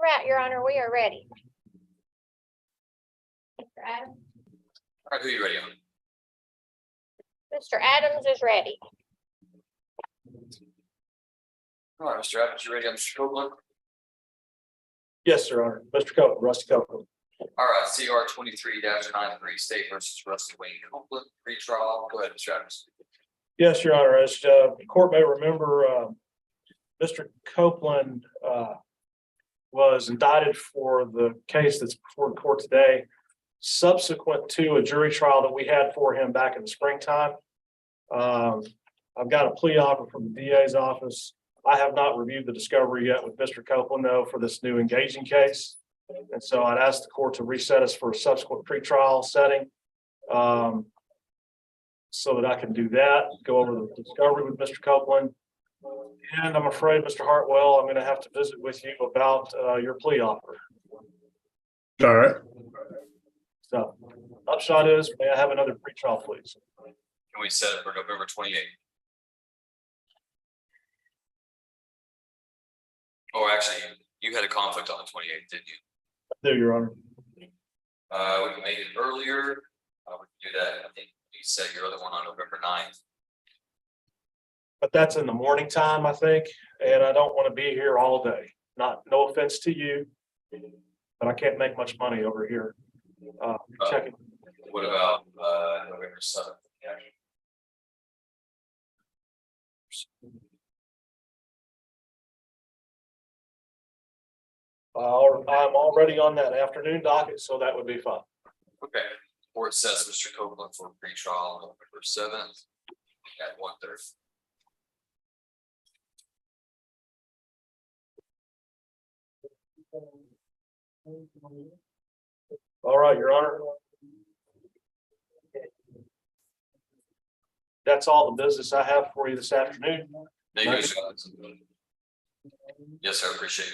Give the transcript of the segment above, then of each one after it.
All right, Your Honor, we are ready. Mr. Adams? All right, who are you ready on? Mr. Adams is ready. All right, Mr. Adams, you ready on Mr. Copeland? Yes, Your Honor. Mr. Copeland, Rusty Copeland. All right, CR 23-93, State versus Rusty Wayne Copeland, pre-trial. Go ahead, Mr. Adams. Yes, Your Honor. As the court may remember, Mr. Copeland was indicted for the case that's before the court today, subsequent to a jury trial that we had for him back in the springtime. I've got a plea offer from the DA's office. I have not reviewed the discovery yet with Mr. Copeland, though, for this new engaging case. And so I'd ask the court to reset us for a subsequent pretrial setting, so that I can do that, go over the discovery with Mr. Copeland. And I'm afraid, Mr. Hartwell, I'm going to have to visit with you about your plea offer. All right. So, upshot is, may I have another pretrial, please? Can we set it for November 28th? Oh, actually, you had a conflict on the 28th, didn't you? I do, Your Honor. We can make it earlier. We can do that. I think you set your other one on November 9th. But that's in the morning time, I think, and I don't want to be here all day. No offense to you, but I can't make much money over here. Checking. What about November 7th? Yeah. I'm already on that afternoon docket, so that would be fine. Okay. Court sets Mr. Copeland for pre-trial November 7th at 1:30. All right, Your Honor. That's all the business I have for you this afternoon. Thank you, Mr. Adams. Yes, sir. Appreciate it.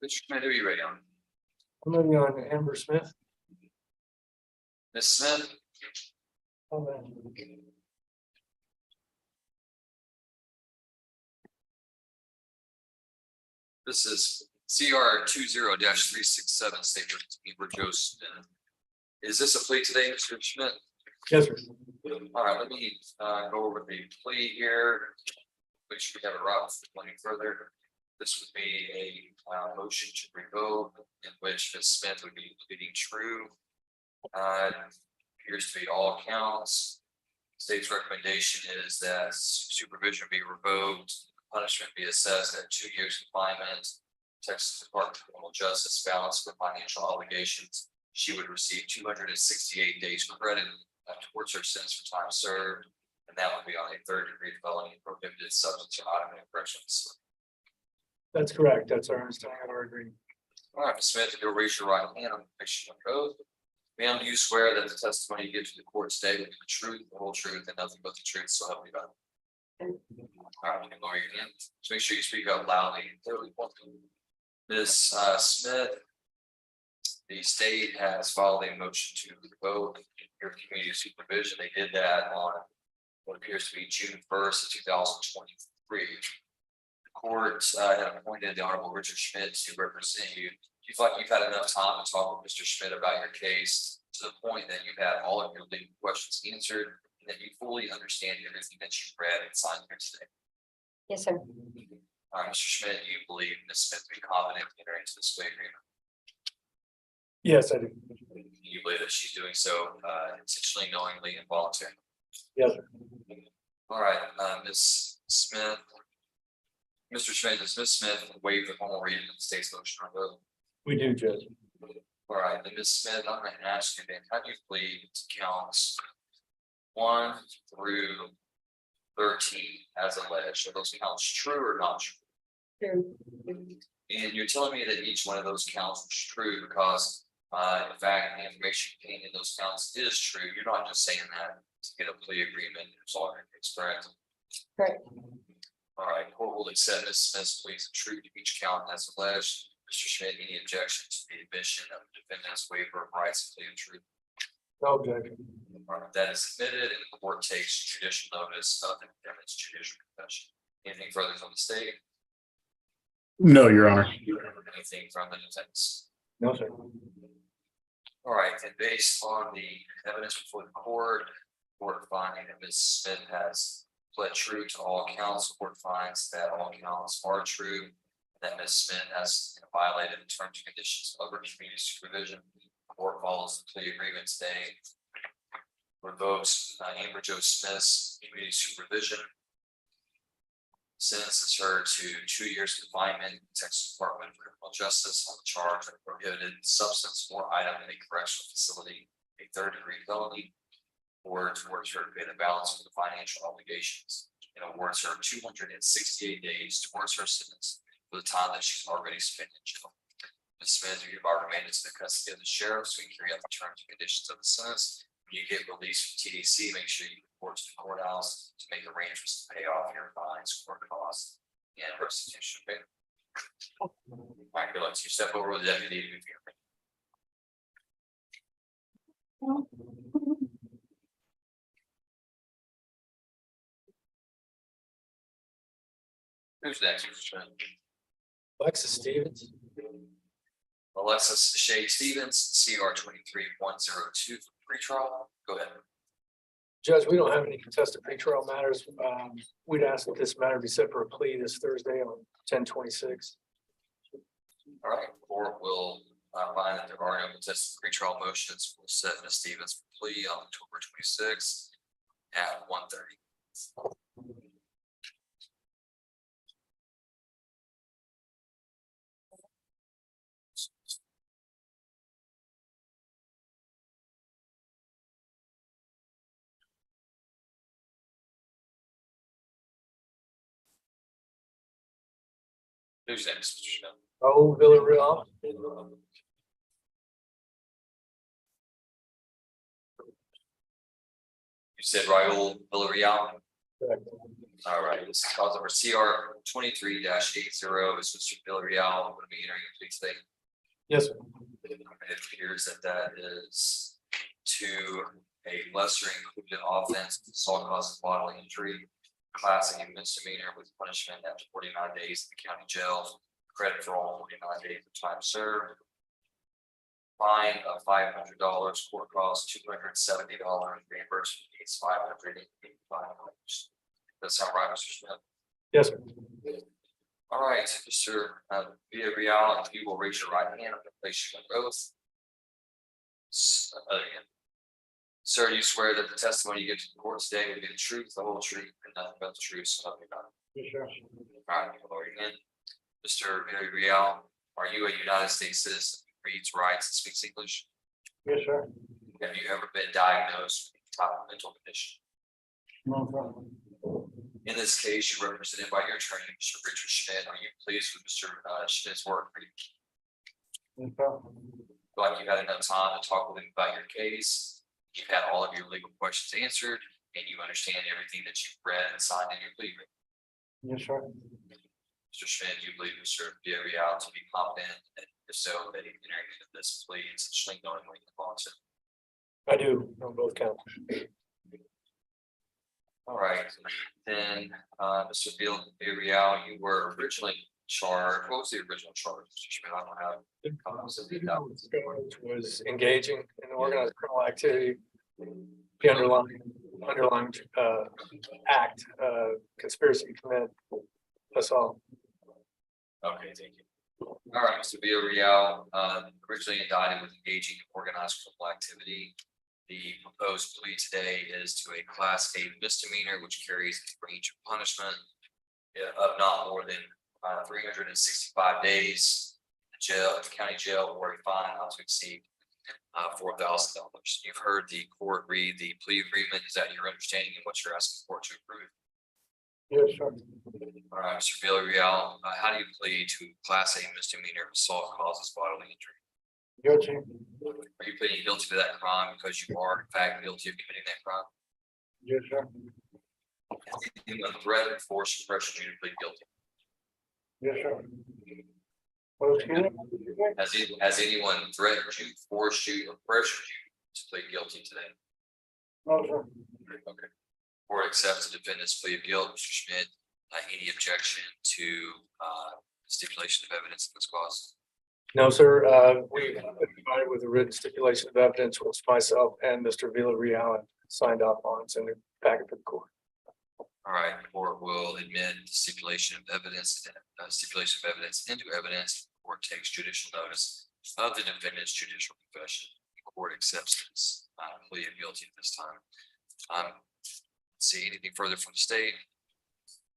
Mr. Smith, who are you ready on? I'm going to be on Amber Smith. Ms. Smith? This is CR 20-367, State versus Joe Smith. Is this a plea today, Mr. Schmidt? Yes, sir. All right, let me go over the plea here. Make sure we have it right before going further. This would be a motion to revoke in which Ms. Smith would be pleading true. Appears to be all counts. State's recommendation is that supervision be revoked, punishment be assessed at 2 years confinement. Texas Department of Criminal Justice balance for financial obligations. She would receive 268 days credit towards her sentence for time served, and that would be on a 3rd-degree felony prohibited substance or automatic corrections. That's correct. That's our understanding of our agreement. All right, Ms. Smith, if you'll raise your right hand, I'm going to make sure you oath. Ma'am, do you swear that the testimony you give to the court today will be the truth, the whole truth, and nothing but the truth, so help me God? All right, you can lower your hand. Just make sure you speak up loudly and clearly. Ms. Smith, the state has filed a motion to revoke your community supervision. They did that on what appears to be June 1st, 2023. The court had appointed the Honorable Richard Schmidt to represent you. Do you feel like you've had enough time to talk with Mr. Schmidt about your case to the point that you've had all of your legal questions answered and that you fully understand everything that you've read and signed here today? Yes, sir. All right, Mr. Schmidt, do you believe Ms. Smith to be competent to enter into this plea agreement? Yes, I do. You believe that she's doing so intentionally, knowingly, and voluntarily? Yes, sir. All right, Ms. Smith. Mr. Schmidt, does Ms. Smith waive the formal reading of the state's motion on vote? We do, Judge. All right, then Ms. Smith, I'm going to ask you then, how do you plead to counts 1 through 13 as alleged? Are those counts true or not true? True. And you're telling me that each one of those counts is true because, in fact, the information contained in those counts is true. You're not just saying that to get a plea agreement. It's all correct. Correct. All right, court will accept Ms. Smith's pleas of truth to each count as alleged. Mr. Schmidt, any objection to the admission of the defendant's waiver of rights to plea of truth? No objection. All right, that is submitted and the court takes judicial notice of the defendant's judicial confession. Anything further from the state? No, Your Honor. Anything from the defense? No, sir. All right, and based on the evidence before the court finding that Ms. Smith has pled true to all counts, the court finds that all counts are true. That Ms. Smith has violated the terms and conditions of her community supervision. The court follows the plea agreement today. Revokes Amber Jo Smith's community supervision. Sentences her to 2 years confinement in the Texas Department of Criminal Justice on the charge of prohibited substance or item in a correctional facility, a third-degree felony, or towards her to pay the balance of the financial obligations, and awards her 268 days towards her sentence for the time that she's already spent in jail. Ms. Smith, you are remanded to the custody of the sheriff so we can carry out the terms and conditions of the sentence. When you get released from TDC, make sure you report to the courthouse to make arrangements to pay off your fines, court costs, and restitution payment. All right, good luck to you. Step over with the deputy. Who's next? Mr. Smith? Alexis Stevens. Alexis Shea Stevens, CR 23102 for pretrial. Go ahead. Judge, we don't have any contested pretrial matters. We'd ask that this matter be set for a plea this Thursday on 10/26. All right, court will find that there are no contested pretrial motions. We'll set Ms. Stevens for plea on October 26th at 1:30. Who's next, Mr. Smith? Oh, Villarreal. You said Raul Villarreal. Correct. All right, this is cause number CR 23-80. Is Mr. Villarreal going to be entering a plea today? Yes, sir. It appears that that is to a lesser included offense, assault causes bodily injury, class A misdemeanor with punishment up to 49 days in the county jail, credit for all 49 days of time served. Fine of $500, court costs $270, reimbursement fees $585. That's all right, Mr. Smith. Yes, sir. All right, Mr. Villarreal, if you will raise your right hand, I'm going to place you on oath. Sir, you swear that the testimony you give to the court today will be the truth, the whole truth, and nothing but the truth, so help me God. Yes, sir. All right, Lord, again. Mr. Villarreal, are you a United States citizen who reads, writes, and speaks English? Yes, sir. Have you ever been diagnosed with any type of mental condition? No problem. In this case, you're represented by your attorney, Mr. Richard Schmidt. Are you pleased with Mr. Schmidt's work? No problem. Like you had enough time to talk with him about your case? You've had all of your legal questions answered, and you understand everything that you've read and signed in your plea agreement. Yes, sir. Mr. Schmidt, do you believe Mr. Villarreal to be competent, and if so, that he entering into this plea and such knowingly involves it? I do on both counts. All right, then, Mr. Villarreal, you were originally charged. What was the original charge, Mr. Schmidt? I don't have. Was engaging in organized criminal activity. The underlying act, conspiracy to commit assault. Okay, thank you. All right, Mr. Villarreal, originally indicted with engaging in organized criminal activity. The proposed plea today is to a class A misdemeanor, which carries a range of punishment of not more than 365 days in jail, county jail, or a fine not to exceed $4,000. You've heard the court read the plea agreement. Is that your understanding and what you're asking the court to approve? Yes, sir. All right, Mr. Villarreal, how do you plead to class A misdemeanor assault causes bodily injury? Guilty. Are you pleading guilty to that crime because you are in fact guilty of committing that crime? Yes, sir. Has anyone threatened, force, or pressured you to plead guilty? Yes, sir. Has anyone threatened you, forced you, or pressured you to plead guilty today? No, sir. Okay. Or accept the defendant's plea of guilt, Mr. Schmidt, any objection to stipulation of evidence in this clause? No, sir. We provided with a written stipulation of evidence, which myself and Mr. Villarreal signed off on. It's in the packet for the court. All right, the court will admit stipulation of evidence, into evidence, the court takes judicial notice of the defendant's judicial confession. The court accepts this plea of guilty at this time. See anything further from the state?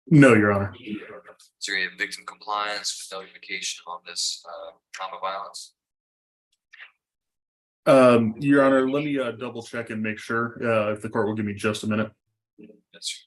No, Your Honor. Is there any victim compliance with notification on this crime of violence? Your Honor, let me double check and make sure if the court will give me just a minute. Yes, sir.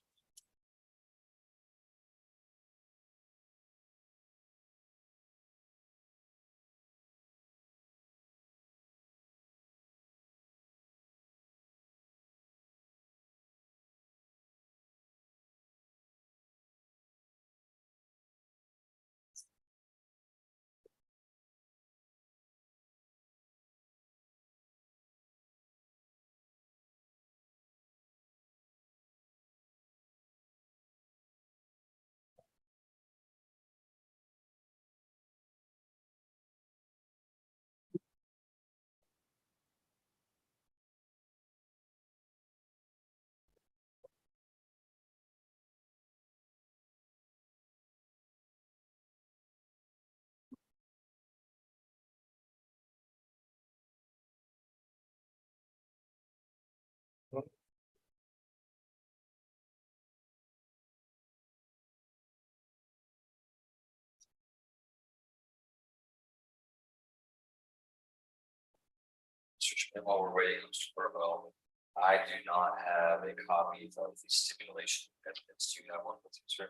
Mr. Schmidt, while we're waiting, Mr. Burwell, I do not have a copy of the stipulation evidence. Do you have one with you, sir?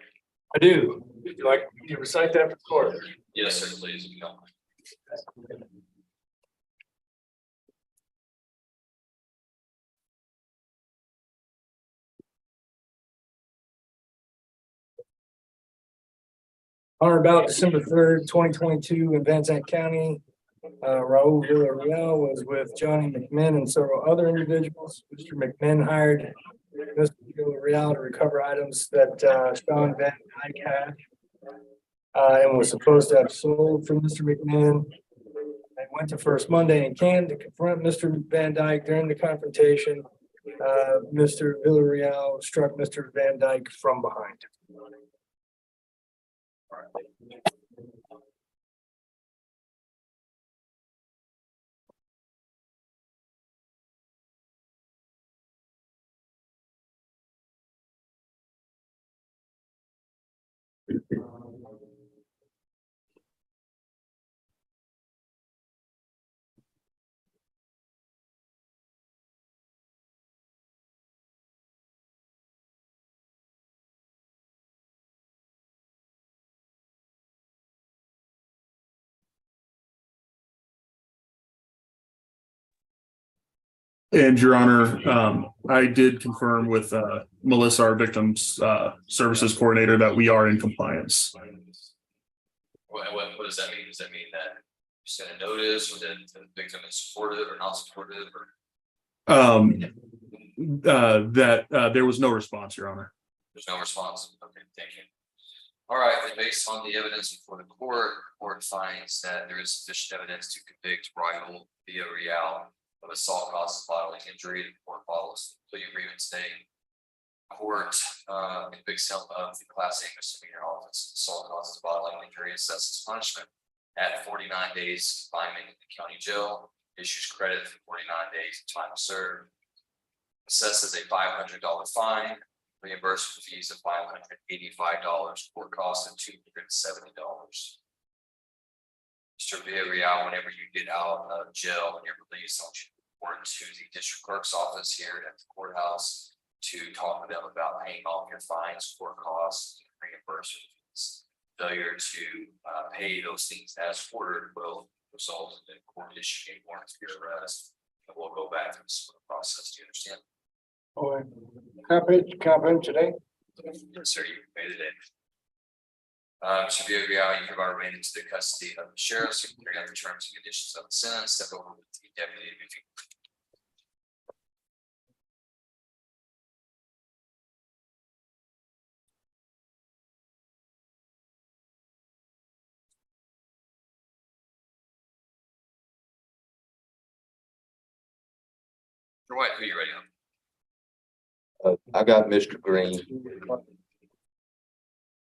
I do. Would you like to recite that for the court? Yes, sir, please, if you don't mind. On or about December 3rd, 2022, in Van Zandt County, Raul Villarreal was with Johnny McMinn and several other individuals. Mr. McMinn hired Mr. Villarreal to recover items that Sean Van Dyke had and was supposed to have sold from Mr. McMinn. They went to First Monday in Canton to confront Mr. Van Dyke. During the confrontation, Mr. Villarreal struck Mr. Van Dyke from behind. And Your Honor, I did confirm with Melissa, our victims services coordinator, that we are in compliance. What does that mean? Does that mean that you sent a notice, or that the victim is supportive or not supportive, or? That there was no response, Your Honor. There's no response. Okay, thank you. All right, then based on the evidence before the court finds that there is sufficient evidence to convict Raul Villarreal of assault causes bodily injury. The court follows the plea agreement today. Court convicts him of the class A misdemeanor offense, assault causes bodily injury, assesses punishment at 49 days confinement in the county jail, issues credit for 49 days of time served, assesses a $500 fine, reimbursement fees of $585, court costs of $270. Mr. Villarreal, whenever you get out of jail and you're released, I want you to report to the district clerk's office here at the courthouse to talk to them about paying off your fines, court costs, and reimbursement fees. Failure to pay those things as ordered will result in the court issuing a warrant for your arrest. And we'll go back through this process. Do you understand? Can I put today? Sir, you made it in. Mr. Villarreal, you have already remained into the custody of the sheriff, so you can carry out the terms and conditions of the sentence, step over with the deputy. If you- Mr. White, who you ready on? I got Mr. Green.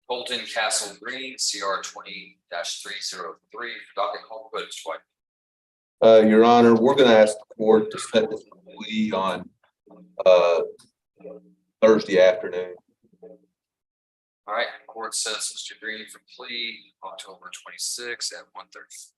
Colton Castle Green, CR 20-303, docket call, but Mr. White. Your Honor, we're gonna ask the court to set this plea on, Thursday afternoon. All right, court sets Mr. Green for plea October 26th at 1:30.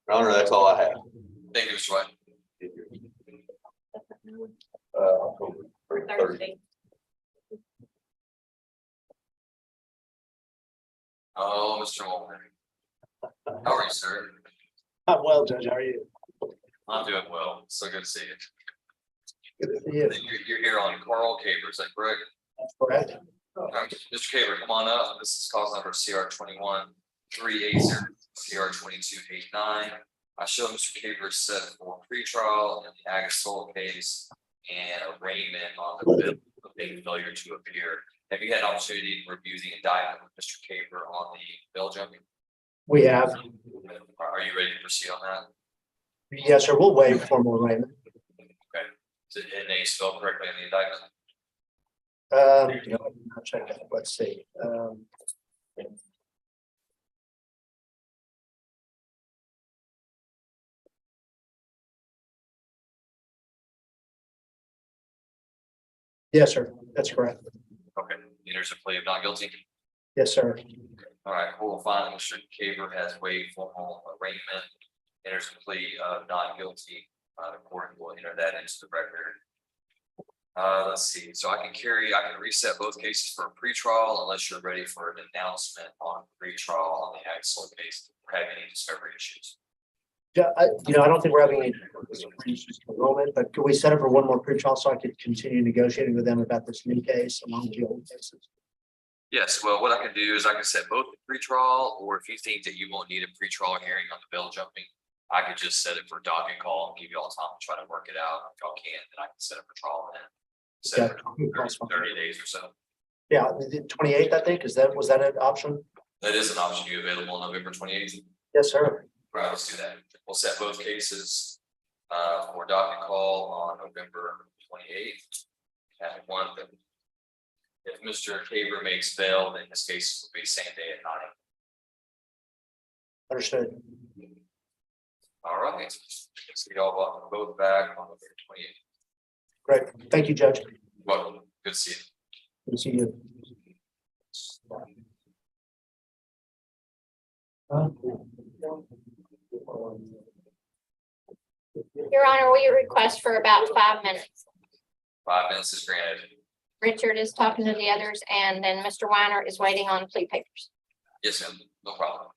Your Honor, that's all I have. Thank you, Mr. White. October 30th. Thursday. Oh, Mr. Walker. How are you, sir? I'm well, Judge. How are you? I'm doing well. So good to see you. Good to see you. You're here on Carl Caver, is that correct? That's correct. All right, Mr. Caver, come on up. This is cause number CR 21-380, CR 2289. I show Mr. Caver set for pretrial in the Agasol case and arraignment on the bill of being failure to appear. Have you had an opportunity to review the indictment with Mr. Caver on the bill jumping? We have. Are you ready to proceed on that? Yes, sir. We'll waive formal arraignment. Okay. Did it name spelled correctly in the indictment? I'll check that. Let's see. Yes, sir. That's correct. Okay, there's a plea of not guilty. Yes, sir. All right, we'll find that Mr. Caver has waived formal arraignment. There's a plea of not guilty. The court will enter that into the record. Let's see, so I can reset both cases for a pretrial unless you're ready for an announcement on pretrial on the Axel case. We're having any discovery issues. Yeah, I don't think we're having any enrollment, but could we set up for one more pretrial so I could continue negotiating with them about this new case along with the old cases? Yes, well, what I can do is I can set both the pretrial, or if you think that you won't need a pretrial hearing on the bill jumping, I could just set it for docket call and give you all time to try to work it out. If y'all can, then I can set it for trial then. Set it for 30 days or so. Yeah, the 28th, I think, was that an option? That is an option you available on November 28th. Yes, sir. Right, let's do that. We'll set both cases for docket call on November 28th at 1:30. If Mr. Caver makes bail, then his case will be same day at 9. Understood. All right. So y'all both back on November 28th. Great. Thank you, Judge. Welcome. Good to see you. Good to see you. Your Honor, we request for about 5 minutes. 5 minutes is granted. Richard is talking to the others, and then Mr. Weiner is waiting on plea papers. Yes, ma'am. No problem.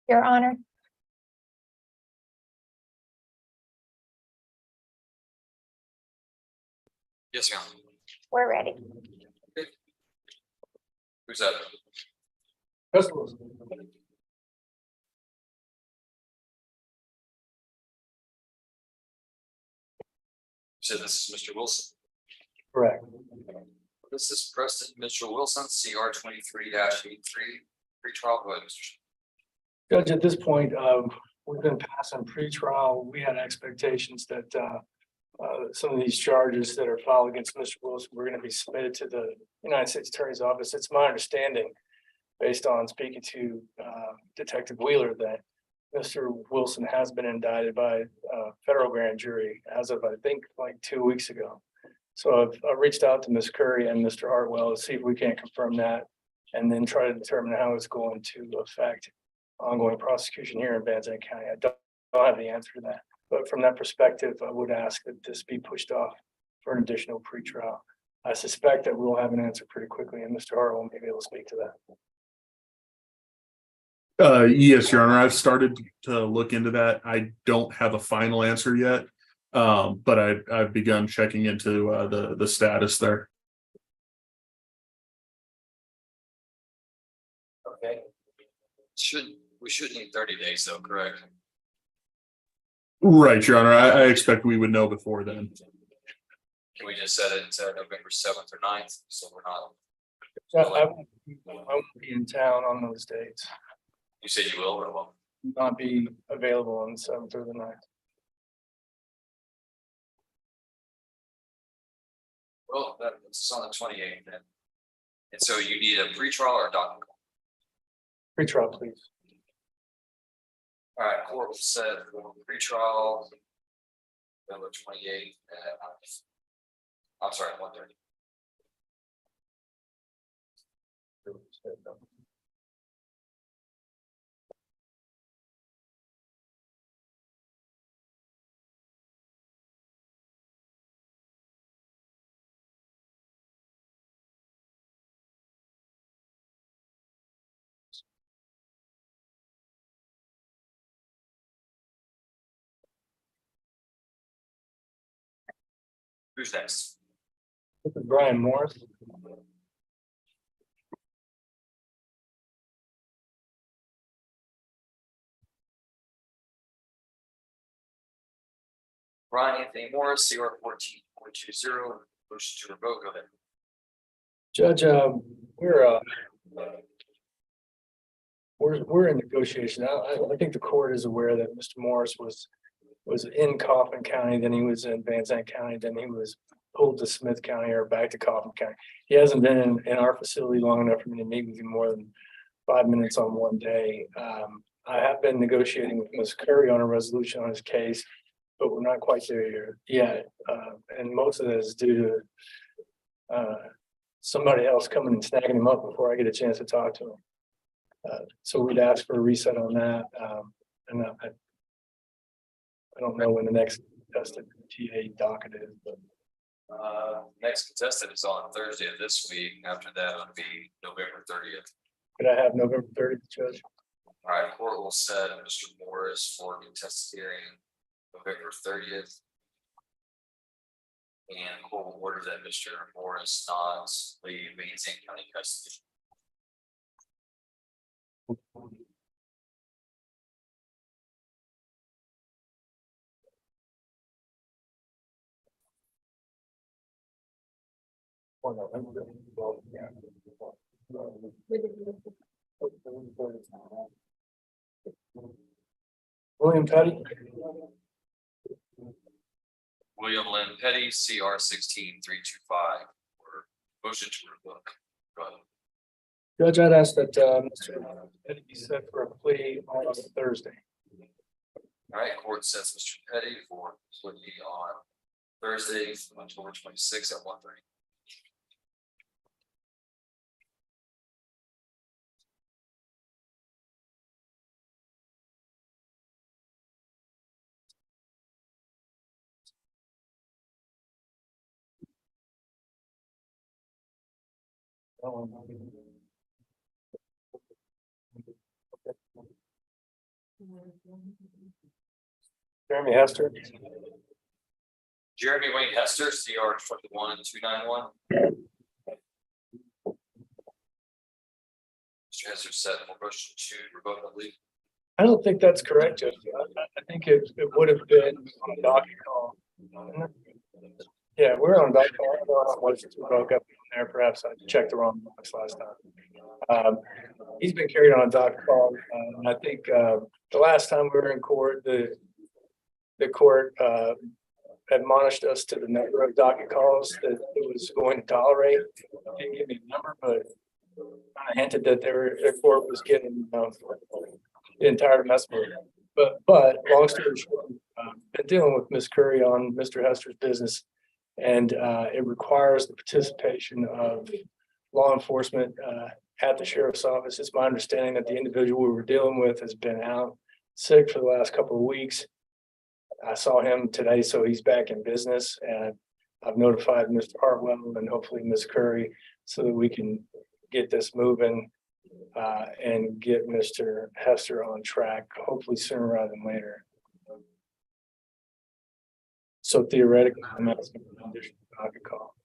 Your Honor. Yes, ma'am. We're ready. Who's that? Festivals. You said this is Mr. Wilson. Correct. This is Preston Mitchell Wilson, CR 23-83, pretrial. Go ahead, Mr. Judge, at this point, we've been passing pretrial. We had expectations that some of these charges that are filed against Mr. Wilson were going to be submitted to the United States Attorney's Office. It's my understanding, based on speaking to Detective Wheeler, that Mr. Wilson has been indicted by a federal grand jury as of, I think, like 2 weeks ago. So I've reached out to Ms. Curry and Mr. Hartwell to see if we can't confirm that, and then try to determine how it's going to affect ongoing prosecution here in Van Zandt County. I don't have the answer to that, but from that perspective, I would ask that this be pushed off for an additional pretrial. I suspect that we'll have an answer pretty quickly, and Mr. Hartwell may be able to speak to that. Yes, Your Honor, I've started to look into that. I don't have a final answer yet. But I've begun checking into the status there. Okay. We should need 30 days though, correct? Right, Your Honor. I expect we would know before then. Can we just set it to November 7th or 9th, so we're not, So I won't be in town on those dates, you said you will or won't? not be available on the 7th or the 9th. Well, that's on the 28th then. And so you need a pretrial or a docket? Pretrial, please. All right, court was set for pretrial. November 28th I'm sorry, 1:30. Who's next? This is Brian Morris. Brian Anthony Morris, CR 14.20, motion to revoke. Go ahead. Judge, we're in negotiation. I think the court is aware that Mr. Morris was in Coffin County, then he was in Van Zandt County, then he was pulled to Smith County or back to Coffin County. He hasn't been in our facility long enough for me to meet with him more than 5 minutes on one day. I have been negotiating with Ms. Curry on a resolution on his case, but we're not quite there yet. And most of that is due to somebody else coming and snagging him up before I get a chance to talk to him. So we'd ask for a reset on that. And I don't know when the next contested TA docket is, but Next contestant is on Thursday of this week. After that, it'll be November 30th. could I have November 30th, Judge? All right, court will set Mr. Morris for contested hearing November 30th. And court will order that Mr. Morris not leave Van Zandt County custody. William Petty. William Lynn Petty, CR 16325, or motion to revoke. Go ahead. Judge, I'd ask that Mr. Petty be set for a plea on Thursday. All right, court sets Mr. Petty for plea on Thursday, October 26th at 1:30. Jeremy Hester. Jeremy Wayne Hester, CR 21291. Mr. Hester said motion to revoke the plea. I don't think that's correct, Judge. I think it would have been on a docket call. Yeah, we're on docket call. I don't know what it broke up in there. Perhaps I checked the wrong box last time. He's been carried on a docket call. And I think the last time we were in court, the court admonished us to the number of docket calls that it was going to tolerate. Didn't give me a number, but kind of hinted that their court was getting getting tired of messing with it. But long story short, been dealing with Ms. Curry on Mr. Hester's business. And it requires the participation of law enforcement at the sheriff's office. It's my understanding that the individual we were dealing with has been out sick for the last couple of weeks. I saw him today, so he's back in business, and I've notified Mr. Hartwell and hopefully Ms. Curry so that we can get this moving and get Mr. Hester on track, hopefully sooner rather than later. So theoretically, I'm asking for an additional docket call.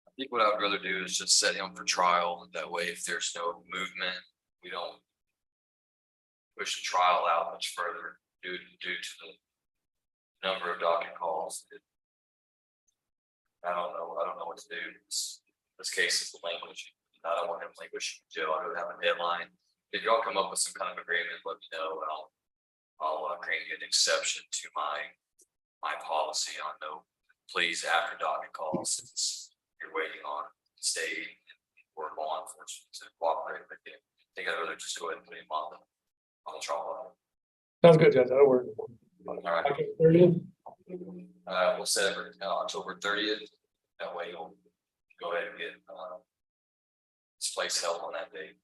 I think what I would rather do is just set him for trial. That way, if there's no movement, we don't push the trial out much further due to the number of docket calls. I don't know what to do. This case is the language. I don't want him languishing in jail. I don't have a deadline. If y'all come up with some kind of agreement, let me know, and I'll create an exception to my policy on no pleas after docket calls. Since you're waiting on state or law enforcement to cooperate with you. I think I'd rather just go ahead and put him on the trial. Sounds good, Judge. That'll work. All right. We'll set it for October 30th. That way you'll go ahead and get this place held on that date.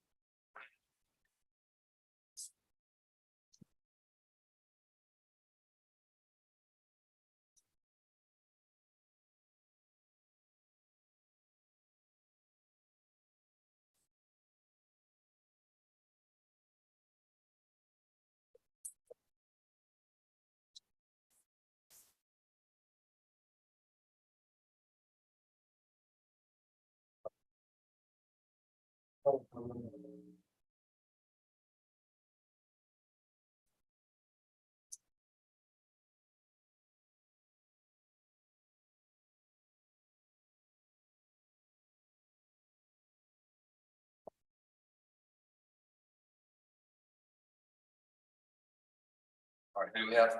All right, who do we have?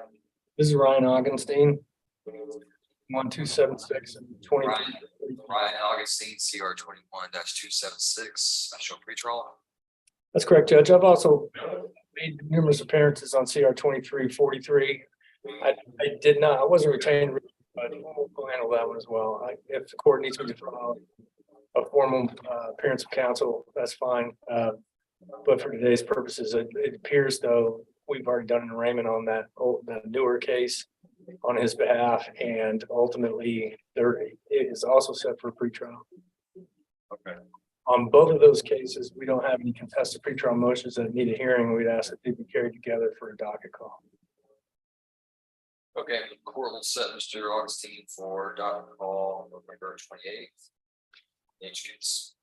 This is Ryan Augenstein. 1276 and 20. Ryan Augustine, CR 21-276, special pretrial. That's correct, Judge. I've also made numerous appearances on CR 2343. I wasn't retained, but we'll handle that one as well. If the court needs me to file a formal appearance of counsel, that's fine. But for today's purposes, it appears though we've already done an arraignment on that newer case on his behalf, and ultimately it is also set for pretrial. Okay. On both of those cases, we don't have any contested pretrial motions that need a hearing. We'd ask that they be carried together for a docket call. Okay, the court will set Mr. Augustine for docket call November 28th. Each case.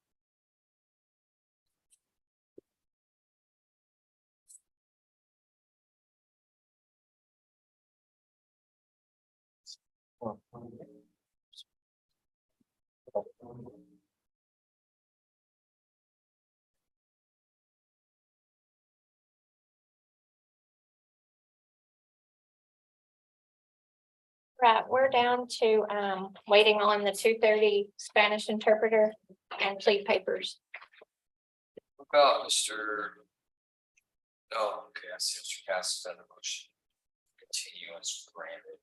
Right, we're down to waiting on the 2:30 Spanish interpreter and plea papers. About Mr. Oh, okay, I see Mr. Cass said the motion. Continuance granted.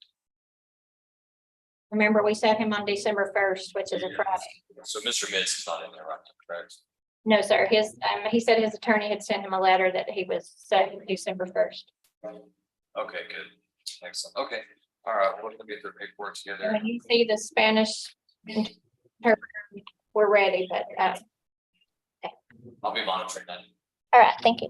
Remember, we set him on December first, which is a Friday. So Mr. Mitz is not in there, right? Correct. No, sir, he said his attorney had sent him a letter that he was set December first. Okay, good. Excellent. Okay. All right, we're gonna get their paperwork together. When you see the Spanish interpreter, we're ready, but, I'll be monitoring that. all right, thank you.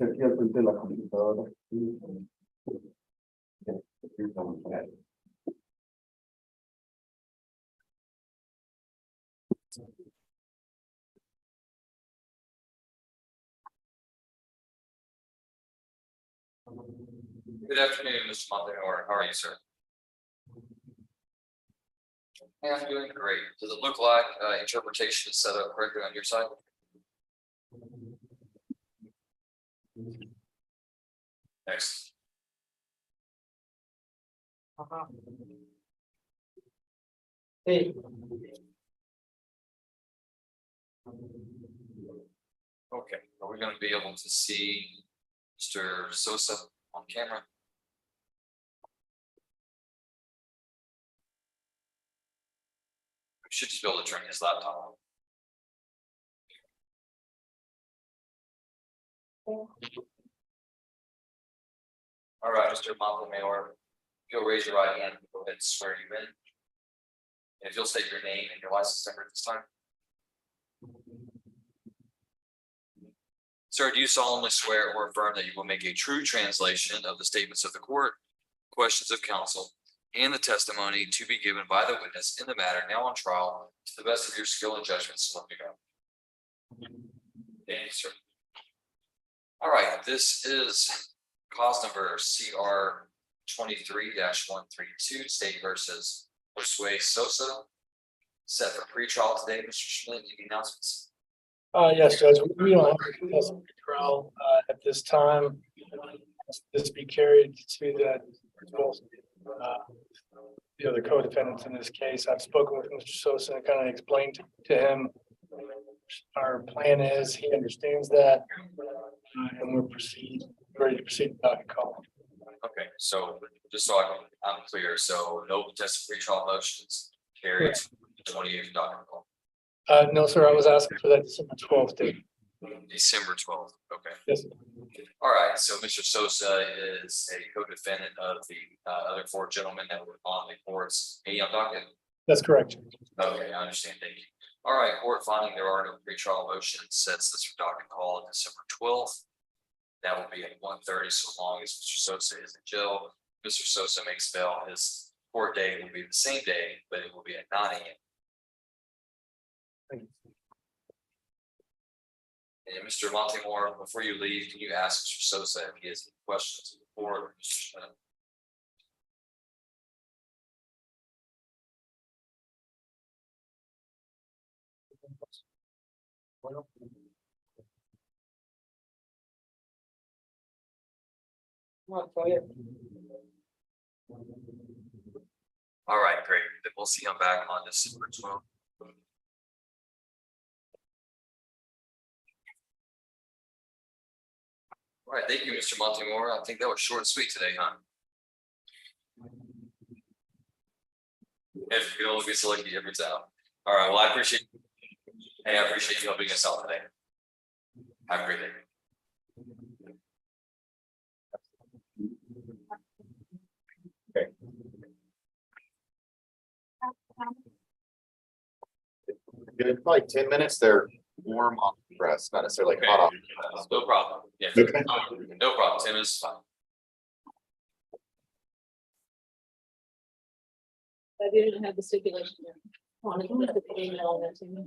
Aquí al frente de la computadora. Good afternoon, Mr. Montemayor. How are you, sir? Yeah, I'm doing great. Does it look like interpretation is set up correctly on your side? Next. Hey, Okay, are we gonna be able to see Mr. Sosa on camera? We should just be able to turn his laptop on. All right, Mr. Montemayor, you'll raise your right hand, and go ahead and swear you in. And if you'll state your name and your license number at this time. Sir, do you solemnly swear or affirm that you will make a true translation of the statements of the court, questions of counsel, and the testimony to be given by the witness in the matter now on trial to the best of your skill and judgment, so help you God? Thank you, sir. All right, this is cause number CR 23-132, State versus Sosa. Set for pre-trial today, Mr. Schmidt, any announcements? yes, Judge, we don't have a contested trial, at this time. This be carried to the, the other co-defendants in this case. I've spoken with Mr. Sosa and kind of explained to him our plan is, he understands that, and we're ready to proceed without a call. Okay, so just so I'm clear, so no contested pre-trial motions carried to 28th docket call. No, sir, I was asking for that December 12th date. December 12th, okay. Yes, All right, so Mr. Sosa is a co-defendant of the other four gentlemen that were on the court's docket. that's correct. Okay, I understand, thank you. All right, court finding there are no pre-trial motions, sets this for docket call on December 12th. That will be at 1:30, so long as Mr. Sosa is in jail. Mr. Sosa makes bail, his court date will be the same day, but it will be at 9 a.m. And Mr. Montemore, before you leave, can you ask Mr. Sosa if he has any questions for Mr. Schmidt? All right, great. Then we'll see him back on December 12th. All right, thank you, Mr. Montemore. I think that was short and sweet today, huh? If you can only be so lucky every time. All right, well, I appreciate you helping us out today. Have a great day. Good, probably 10 minutes, they're warm off the press, not necessarily hot off. No problem. Yeah. Okay. No problem. 10 minutes is fine. I didn't have the stipulation there. Wanted to put the email that to me.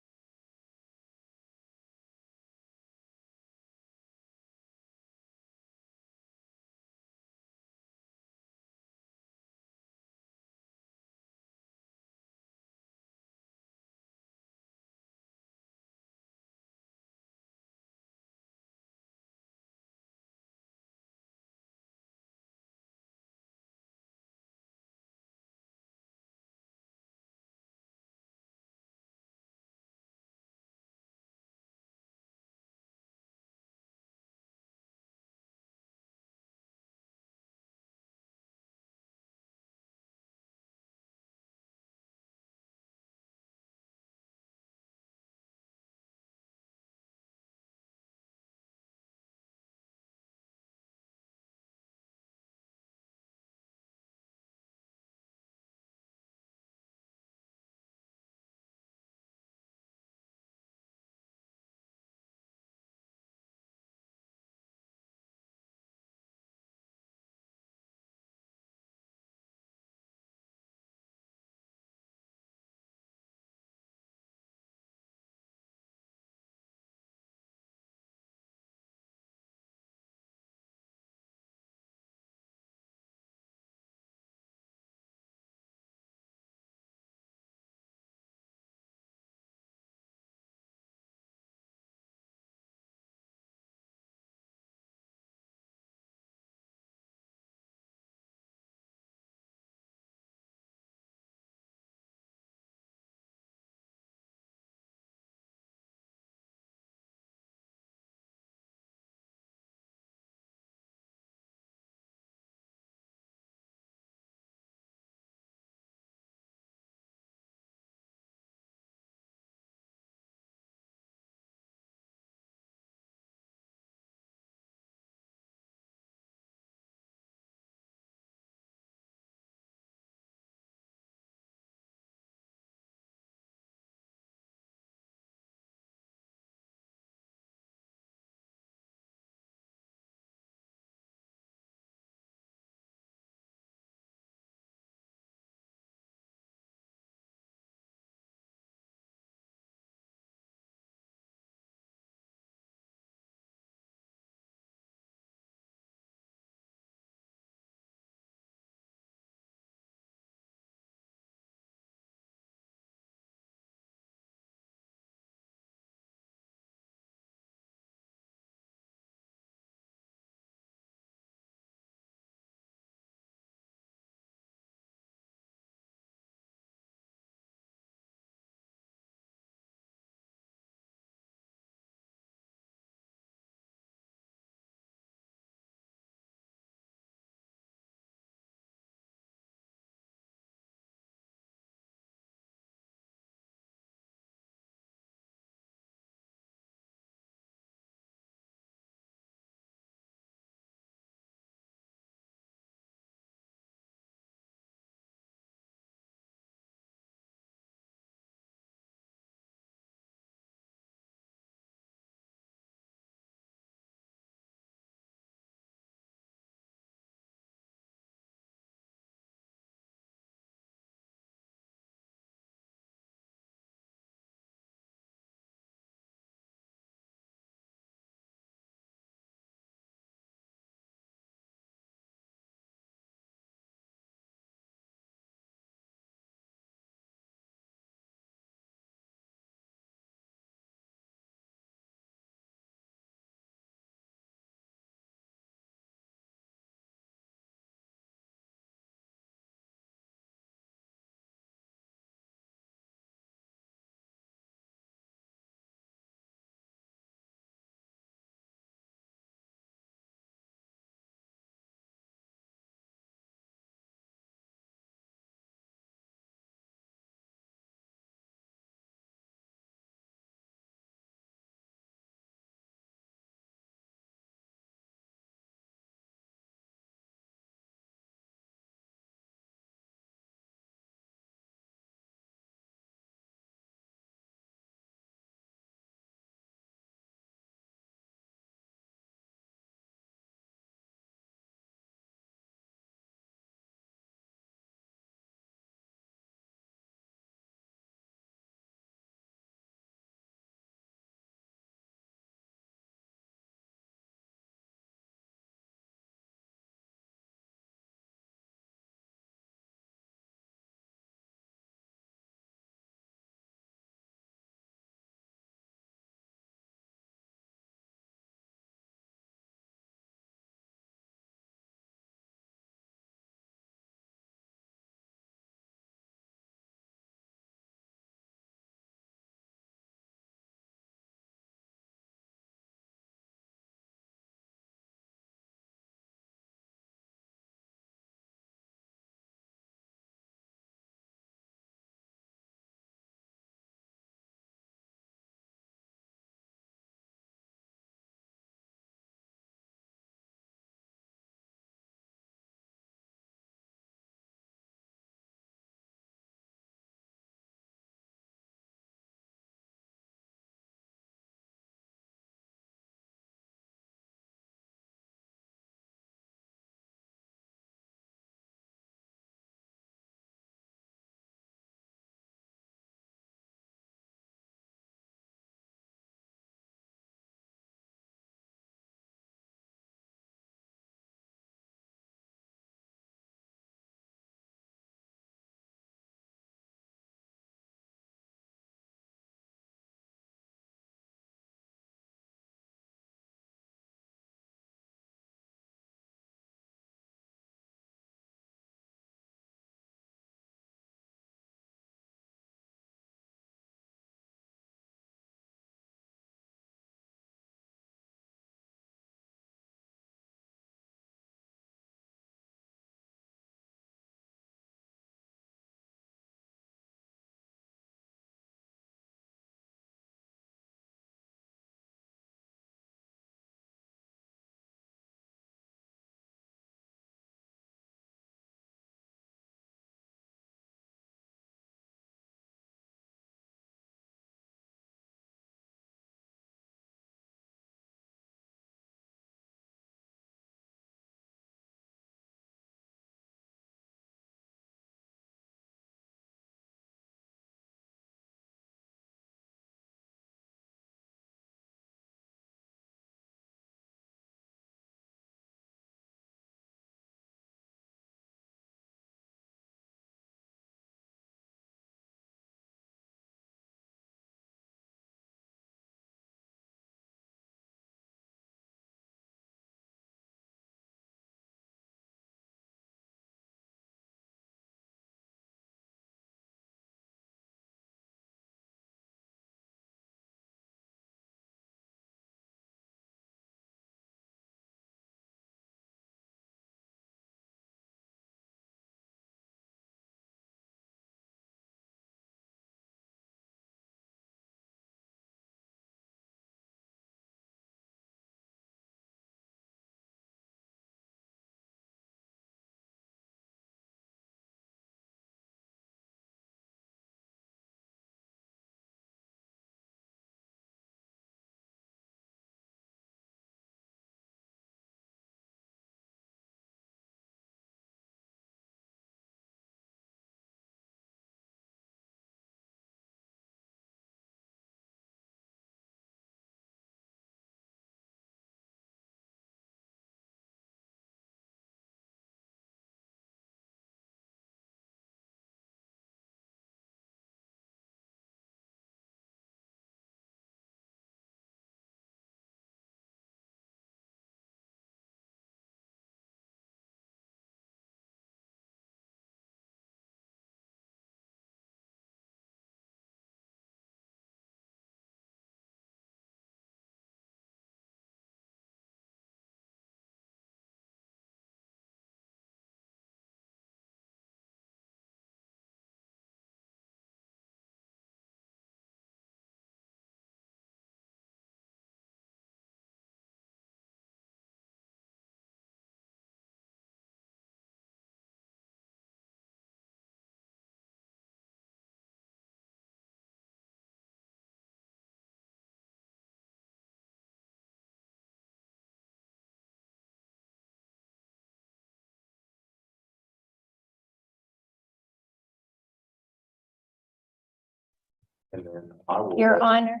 And then I will. Your let- Honor,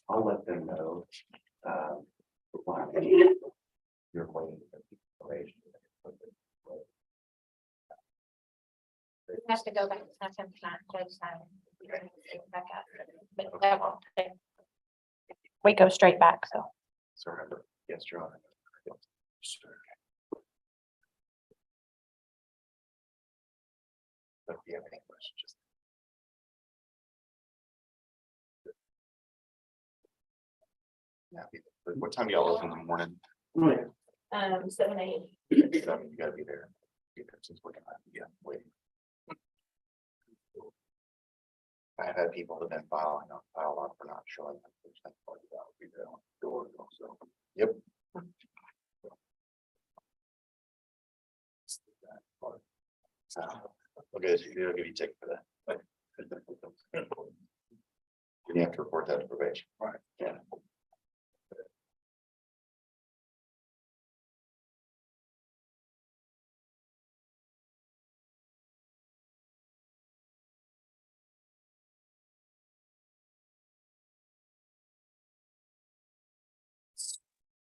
I'll let them know. Why you're waiting for the information. you have to go back to second time, judge time. Back up. But that won't take- We go straight back, so. Surrender. Yes, Your Honor. If you have any questions. What time do y'all open in the morning? 7 a.m. You gotta be there. Since we're gonna, yeah, waiting. I've had people that have been filing on file on for not showing up. Be there on the door, so, yep. So, okay, you'll give you a ticket for that. You have to report that to probation. Right. Yeah.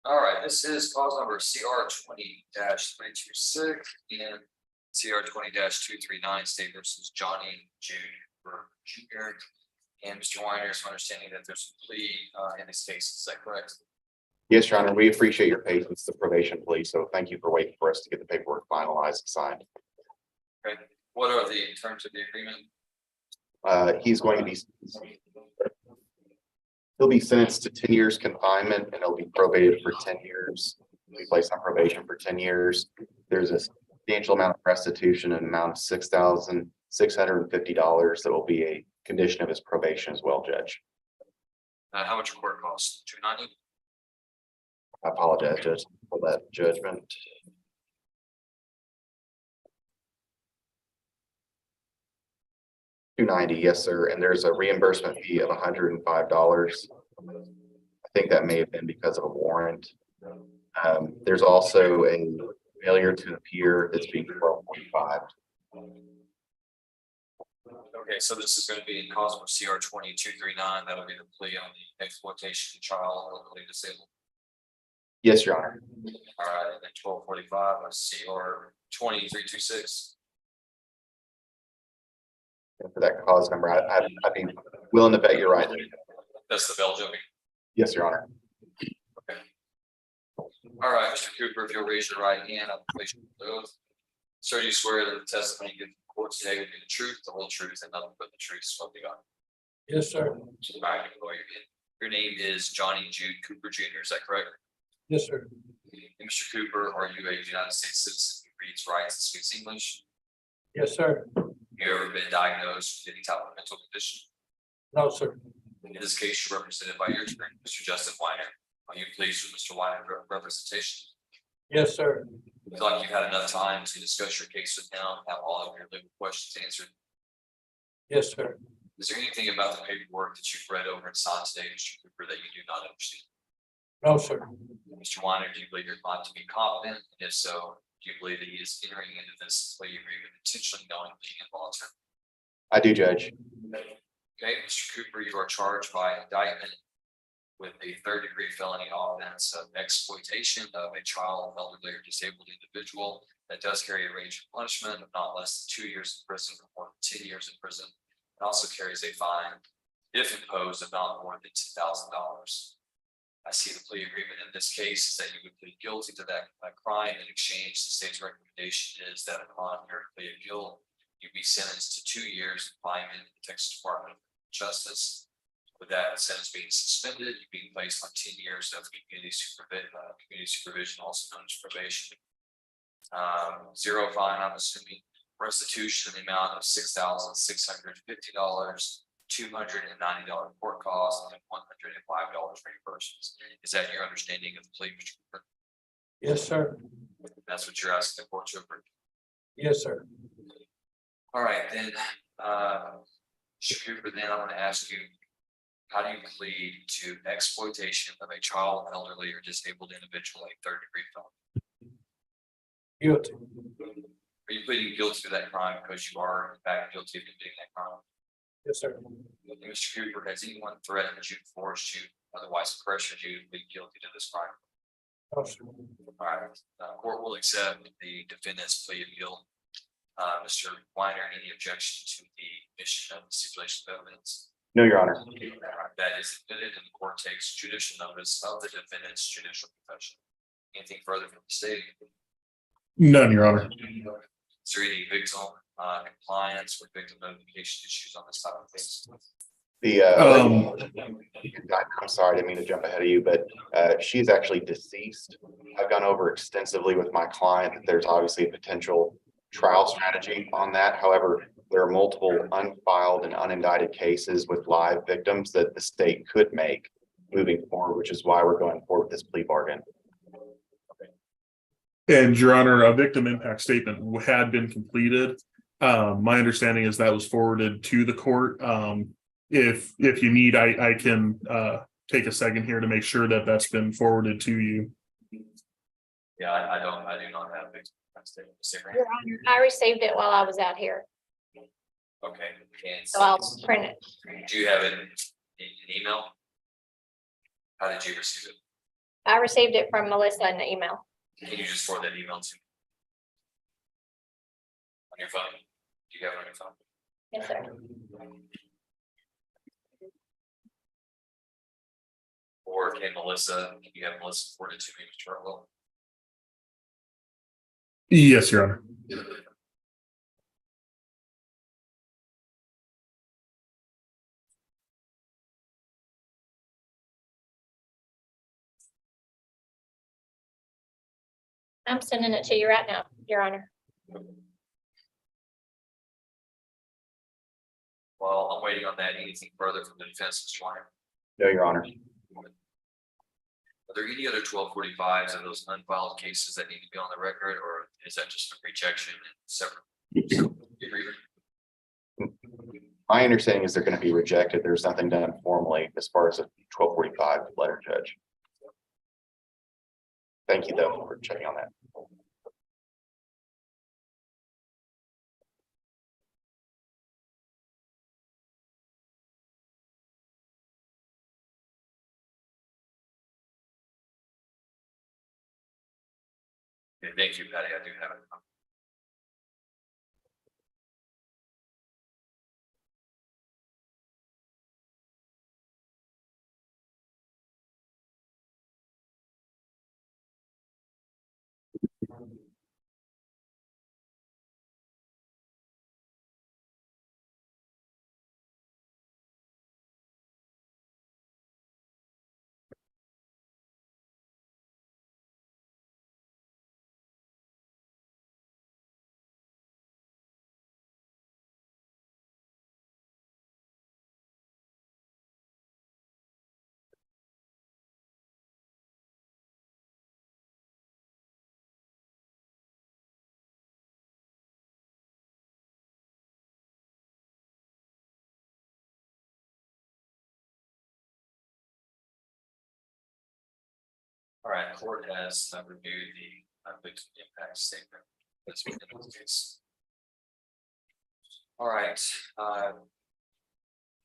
All right, this is cause number CR 20-326 and CR 20-239, State versus Johnny Jude for Junior. And Mr. Weiner, is my understanding that there's a plea in this case, is that correct? Yes, Your Honor, we appreciate your patience, the probation plea, so thank you for waiting for us to get the paperwork finalized and signed. Okay, what are the terms of the agreement? He's going to be. He'll be sentenced to 10 years confinement and he'll be probated for 10 years. He'll be placed on probation for 10 years. There's a substantial amount of restitution, an amount of $6,650 that will be a condition of his probation as well, Judge. How much court costs? $290? I apologize, Judge, for that judgment. $290, yes, sir, and there's a reimbursement fee of $105. I think that may have been because of a warrant. There's also a failure to appear that's being $1245. Okay, so this is going to be in cause for CR 2239. That'll be the plea on the exploitation of child locally disabled. Yes, Your Honor. All right, and then 1245 CR 2326. And for that cause number, I'd be willing to bet you're right. That's the Belgium. Yes, Your Honor. All right, Mr. Cooper, if you'll raise your right hand, I'll place you under oath. Sir, do you swear that the testimony given in court today will be the truth, the whole truth, and nothing but the truth, so help you God? Yes, sir. All right, lawyer, your name is Johnny Jude Cooper Jr., is that correct? Yes, sir. And Mr. Cooper, are you a United States citizen who reads, writes, and speaks English? Yes, sir. You ever been diagnosed with any type of mental condition? No, sir. In this case, you're represented by your attorney, Mr. Justin Weiner. Are you pleased with Mr. Weiner's representation? Yes, sir. You feel like you've had enough time to discuss your case with him, have all of your legal questions answered? Yes, sir. Is there anything about the paperwork that you've read over and signed today, Mr. Cooper, that you do not understand? No, sir. Mr. Weiner, do you believe your client to be competent? And if so, do you believe that he is entering into this plea agreement intentionally knowing being involuntary? I do, Judge. Okay, Mr. Cooper, you are charged by indictment with a third-degree felony offense of exploitation of a child, elderly, or disabled individual that does carry a range of punishment of not less than 2 years in prison or more than 10 years in prison. It also carries a fine, if imposed, of not more than $10,000. I see the plea agreement in this case is that you would plead guilty to that crime. In exchange, the state's recommendation is that upon your plea of guilt, you be sentenced to 2 years confinement in the Texas Department of Justice. With that sentence being suspended, you being placed on 10 years of community supervision, also known as probation. Zero fine, I'm assuming. Restitution in the amount of $6,650, $290 court costs, and $105 reimbursements. Is that your understanding of the plea, Mr. Cooper? Yes, sir. That's what you're asking the court to approve. Yes, sir. All right, then, Mr. Cooper, then I'm going to ask you, how do you plead to exploitation of a child, elderly, or disabled individual, a third-degree felony? Guilty. Are you pleading guilty to that crime because you are in fact guilty of committing that crime? Yes, sir. Mr. Cooper, has anyone threatened you, forced you, otherwise pressured you to plead guilty to this crime? Oh, sir. All right, court will accept the defendant's plea of guilt. Mr. Weiner, any objection to the admission of the stipulation of evidence? No, Your Honor. That is admitted, and the court takes judicial notice of the defendant's judicial confession. Anything further from the state? None, Your Honor. Is there any victim compliance or victim notification issues on this type of case? I'm sorry, I didn't mean to jump ahead of you, but she's actually deceased. I've gone over extensively with my client that there's obviously a potential trial strategy on that. However, there are multiple unfiled and unindicted cases with live victims that the state could make moving forward, which is why we're going forward with this plea bargain. And Your Honor, a victim impact statement had been completed. My understanding is that was forwarded to the court. If you need, I can take a second here to make sure that that's been forwarded to you. Yeah, I do not have victim impact statement. Your Honor, I received it while I was out here, Okay, and so I'll print it. do you have it in email? How did you receive it? I received it from Melissa in the email. Can you just forward that email to me? On your phone? Do you have it on your phone? Yes, sir. Or can you have Melissa forward it to me, Mr. Earl? Yes, Your Honor. I'm sending it to you right now, Your Honor. Well, I'm waiting on that. Anything further from the defense, Mr. Weiner? No, Your Honor. Are there any other 1245s of those unfiled cases that need to be on the record, or is that just a rejection and separate? My understanding is they're going to be rejected. There's nothing done formally as far as a 1245 letter, Judge. Thank you, though, for checking on that. Okay, thank you, Patty. I do have it. All right, court has reviewed the victim impact statement. That's within the case. All right, I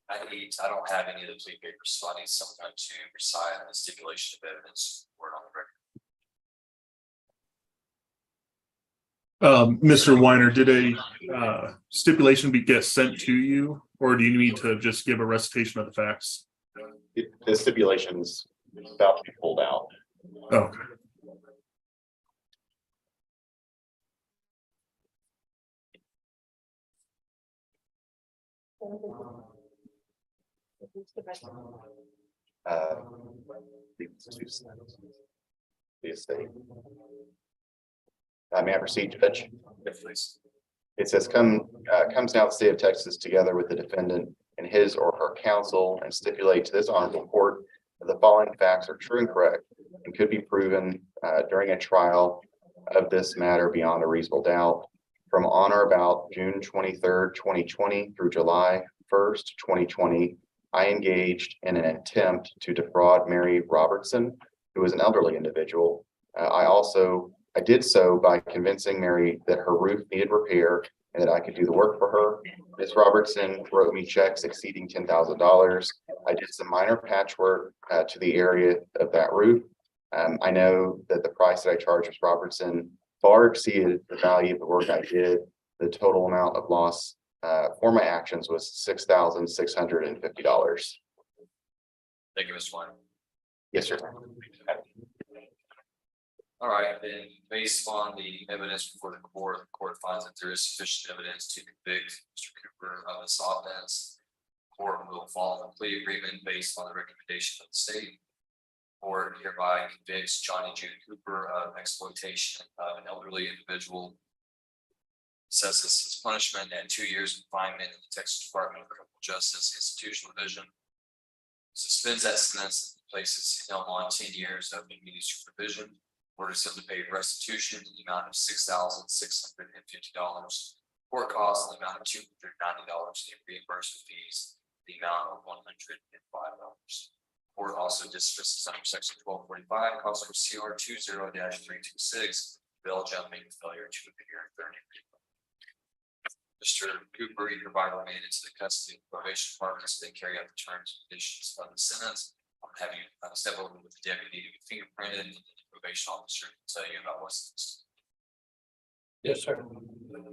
don't have any of the plea papers, so I need someone to recite the stipulation of evidence word on the record. Mr. Weiner, did a stipulation get sent to you, or do you need to just give a recitation of the facts? The stipulation's about to be pulled out. Okay. The estate. May I proceed, Judge? Yes, please. It says comes now the state of Texas together with the defendant and his or her counsel and stipulate to this honorable court that the following facts are true and correct and could be proven during a trial of this matter beyond a reasonable doubt. From on or about June 23rd, 2020 through July 1st, 2020, I engaged in an attempt to defraud Mary Robertson, who is an elderly individual. I did so by convincing Mary that her roof needed repair and that I could do the work for her. Ms. Robertson wrote me checks exceeding $10,000. I did some minor patchwork to the area of that roof. I know that the price that I charged Ms. Robertson far exceeded the value of the work I did. The total amount of loss for my actions was $6,650. Thank you, Mr. White. Yes, sir. All right, then based on the evidence before the court finds that there is sufficient evidence to convict Mr. Cooper of this offense. Court will follow the plea agreement based on the recommendation of the state. Court hereby convicts Johnny Jude Cooper of exploitation of an elderly individual. Assesses his punishment at 2 years confinement in the Texas Department of Criminal Justice Institutional Division. Suspends that sentence and places him on 10 years of immediate supervision. Orders him to pay restitution in the amount of $6,650. Court costs in the amount of $290 in reimbursement fees, the amount of $105. Court also dismisses under section 1245, calls for CR 20-326, bail jumping failure to appear in 30. Mr. Cooper, you hereby remain into the custody of the probation department so they carry out the terms and conditions of the sentence. I'm having you step over with the deputy to be fingerprinted and the probation officer to tell you about what's next. Yes, sir. All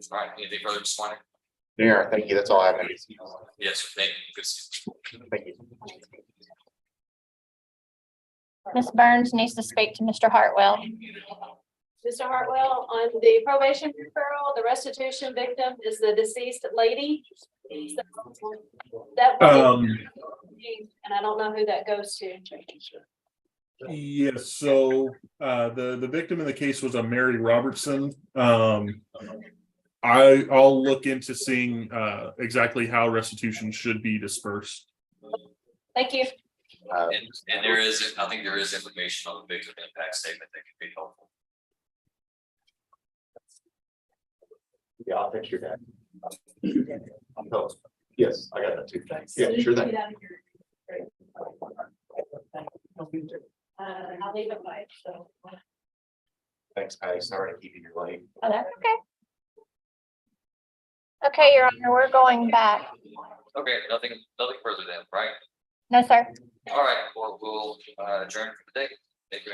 right, anything further, Mr. Swanner? Yeah, thank you. That's all I have. Yes, sir. Thank you. Good. Thank you. Ms. Burns needs to speak to Mr. Hartwell. Mr. Hartwell, on the probation referral, the restitution victim is the deceased lady. That, and I don't know who that goes to. Yes, so the victim in the case was a Mary Robertson. I'll look into seeing exactly how restitution should be dispersed. Thank you. And there is, I think there is information on the victim impact statement that could be helpful. Yeah, I'll fix your dad. Yes, I got that too. Yeah, sure thing. I'll leave it by, so. Thanks, Patty. Sorry to keep you late. Oh, that's okay. Okay, Your Honor, we're going back. Okay, nothing further then, right? No, sir. All right, well, we'll adjourn for the day. Thank you.